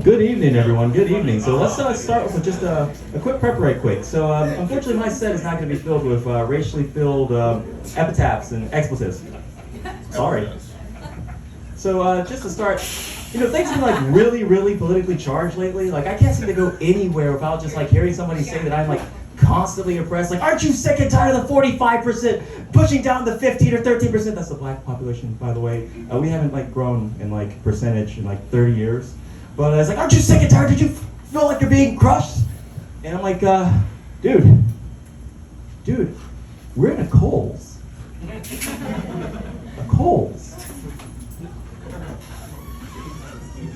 Good evening, everyone. Good evening. So let's start with just a quick prep right quick. So unfortunately, my set is not going to be filled with racially filled epitaphs and expletives. Sorry. So just to start, things have been like really, really politically charged lately. Like I can't seem to go anywhere without just like hearing somebody say that I'm like constantly oppressed. Like, aren't you sick and tired of the 45% pushing down the 15 or 13%? That's the black population, by the way. We haven't like grown in like percentage in like 30 years. But it's like, aren't you sick and tired? Did you feel like you're being crushed? And I'm like, dude, we're in a Kohl's. A Kohl's.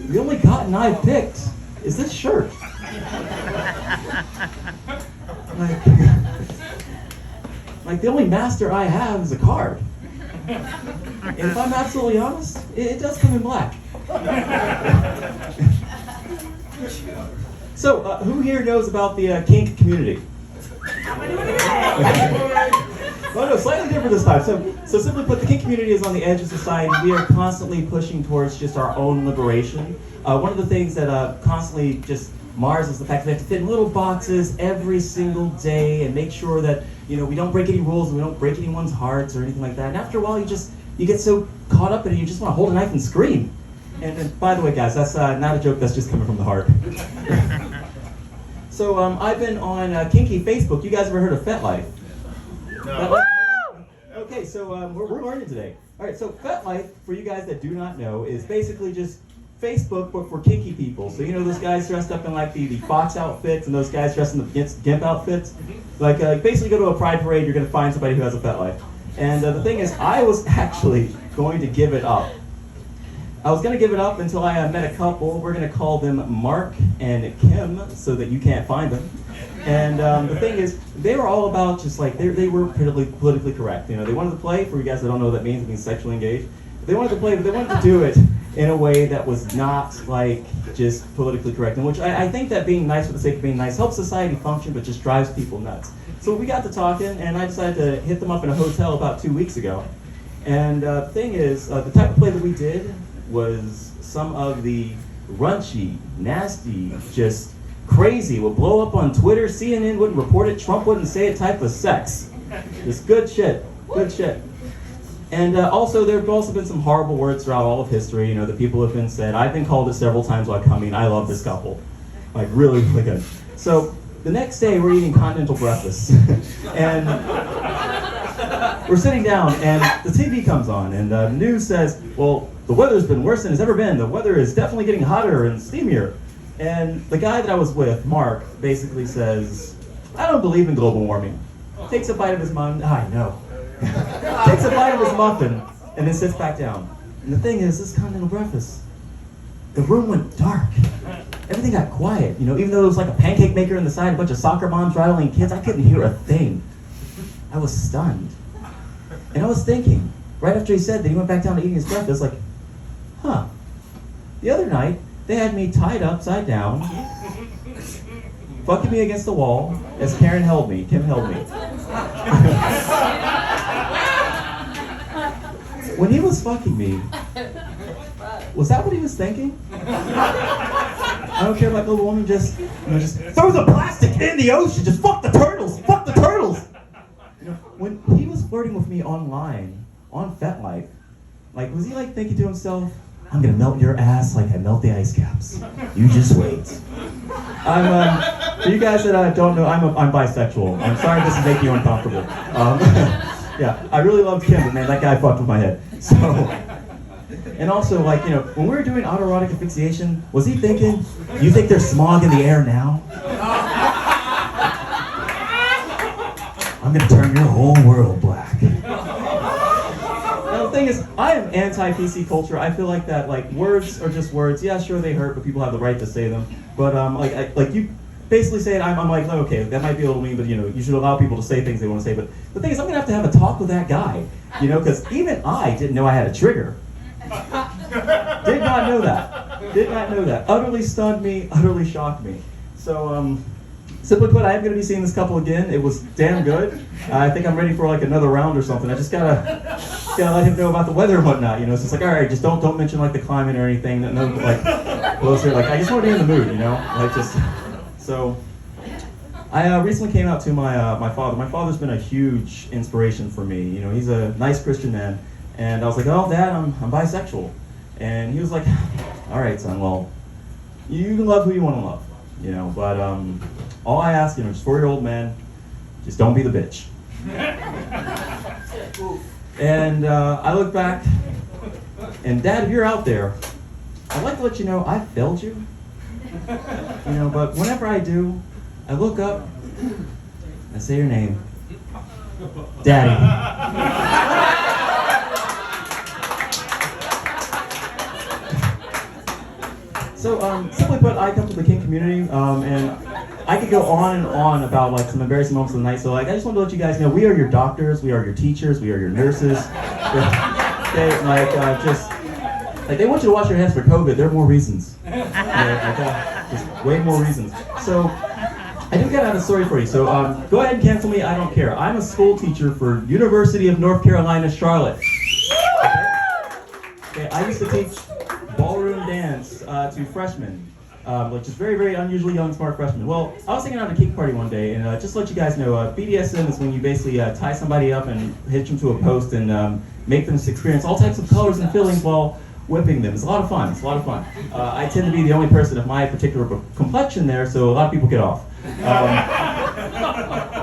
The only cotton I picked is this shirt. Like the only master I have is a card. And if I'm absolutely honest, it does come in black. So, who here knows about the kink community? Oh no, slightly different this time. So simply put, the kink community is on the edge of society. We are constantly pushing towards just our own liberation. One of the things that constantly just mars is the fact that we have to fit in little boxes every single day and make sure that we don't break any rules and we don't break anyone's hearts or anything like that. And after a while, you get so caught up in it, you just want to hold a knife and scream. And by the way, guys, that's not a joke. That's just coming from the heart. So I've been on Kinky Facebook. You guys ever heard of FetLife? No. Okay, so we're learning today. All right, so FetLife, for you guys that do not know, is basically just Facebook, but for kinky people. So those guys dressed up in like the fox outfits and those guys dressed in the gimp outfits. Like basically go to a pride parade, you're going to find somebody who has a FetLife. And the thing is, I was actually going to give it up. I was going to give it up until I met a couple. We're going to call them Mark and Kim so that you can't find them. And the thing is, they were all about just like, they were politically correct. They wanted to play, for you guys that don't know what that means, it means sexually engaged. They wanted to play, but they wanted to do it in a way that was not like just politically correct. And which I think that being nice for the sake of being nice helps society function, but just drives people nuts. So we got to talking, and I decided to hit them up in a hotel about 2 weeks ago. And the thing is, the type of play that we did was some of the raunchy, nasty, just crazy, would blow up on Twitter, CNN wouldn't report it, Trump wouldn't say it type of sex. Just good shit. And also, there have also been some horrible words throughout all of history. The people have been said. I've been called it several times while coming. I love this couple. Like, really, really good. So, the next day, we're eating continental breakfast. And we're sitting down, and the TV comes on, and the news says, well, the weather's been worse than it's ever been. The weather is definitely getting hotter and steamier. And the guy that I was with, Mark, basically says, I don't believe in global warming. Takes a bite of his muffin. I know. Takes a bite of his muffin, and then sits back down. And the thing is, this continental breakfast, the room went dark. Everything got quiet. Even though there was like a pancake maker on the side, a bunch of soccer moms rattling kids, I couldn't hear a thing. I was stunned. And I was thinking, right after he said that he went back down to eating his breakfast, like, the other night, they had me tied upside down, fucking me against the wall, as Kim held me. When he was fucking me, was that what he was thinking? I don't care about global warming, just throw the plastic in the ocean, just fuck the turtles. When he was flirting with me online, on FetLife, like, was he like thinking to himself, I'm gonna melt your ass like I melt the ice caps. You just wait. For you guys that don't know, I'm bisexual. I'm sorry this is making you uncomfortable. Yeah, I really loved Kim, but man, that guy fucked with my head. So, and also, like, when we were doing autoerotic asphyxiation, was he thinking, you think there's smog in the air now? I'm gonna turn your whole world black. Now the thing is, I am anti-PC culture. I feel like that, like, words are just words. Yeah, sure they hurt, but people have the right to say them. But like you basically say it, I'm like, okay, that might be a little mean, but you should allow people to say things they want to say. But the thing is, I'm gonna have a talk with that guy, because even I didn't know I had a trigger. Did not know that. Utterly stunned me, utterly shocked me. So simply put, I am going to be seeing this couple again. It was damn good. I think I'm ready for like another round or something. I just gotta let him know about the weather and whatnot. You know, so it's like, all right, just don't mention like the climate or anything. No, like, like I just want to be in the mood. You know, like just so. I recently came out to my father. My father's been a huge inspiration for me. You know, he's a nice Christian man, and I was like, "Oh, Dad, I'm bisexual," and he was like, "All right, son. Well, you can love who you want to love, you know. But all I ask, you know, just 4-year-old man, just don't be the bitch." And I look back, and Dad, if you're out there, I'd like to let you know I failed you. You know, but whenever I do, I look up, I say your name, Daddy. So, simply put, I come to the kink community, and I could go on and on about like some embarrassing moments of the night. So, like, I just want to let you guys know, we are your doctors, we are your teachers, we are your nurses. Okay, like they want you to wash your hands for COVID. There are more reasons. Just way more reasons. So. I do got a story for you, so go ahead and cancel me, I don't care. I'm a school teacher for University of North Carolina, Charlotte. Okay, I used to teach ballroom dance to freshmen, like just very, very unusually young, smart freshmen. Well, I was hanging out at a kink party one day, and just to let you guys know, BDSM is when you basically tie somebody up and hitch them to a post and make them experience all types of colors and feelings while whipping them. It's a lot of fun. It's a lot of fun. I tend to be the only person of my particular complexion there, so a lot of people get off.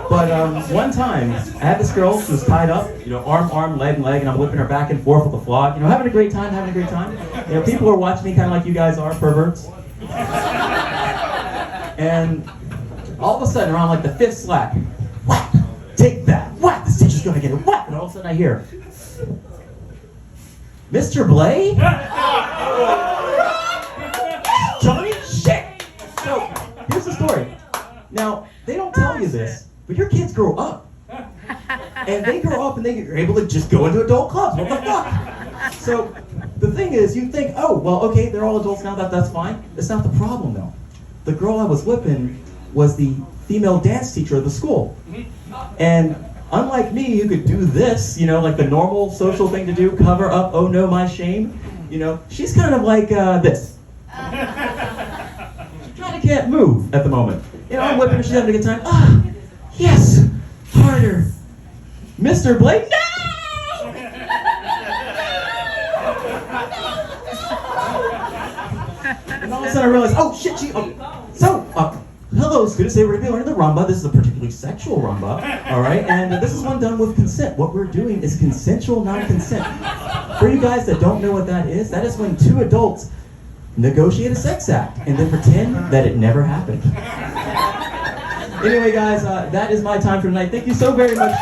But one time, I had this girl, she was tied up, you know, arm, leg, and I'm whipping her back and forth with a flog, you know, having a great time. You know, people are watching me kind of like you guys are, perverts. And all of a sudden, around like the 5th slap, whack, take that, whack, this teacher's gonna get it, whack, and all of a sudden I hear, Mr. Blay? Johnny? Shit! So, here's the story. Now, they don't tell you this, but your kids grow up. And they grow up and they're able to just go into adult clubs. What the fuck? So, the thing is, you think, oh, well, okay, they're all adults now, that's fine. That's not the problem, though. The girl I was whipping was the female dance teacher of the school. And unlike me, who could do this, you know, like the normal social thing to do, cover up, oh no, my shame, you know, she's kind of like this. She kind of can't move at the moment. You know, I'm whipping her, she's having a good time. Ah, yes, harder. Mr. Blake, no! And all of a sudden I realized, oh shit, hello students, today we're going to be learning the rumba. This is a particularly sexual rumba, all right? And this is one done with consent. What we're doing is consensual non-consent. For you guys that don't know what that is when 2 adults negotiate a sex act and then pretend that it never happened. Anyway, guys, that is my time for tonight. Thank you so very much.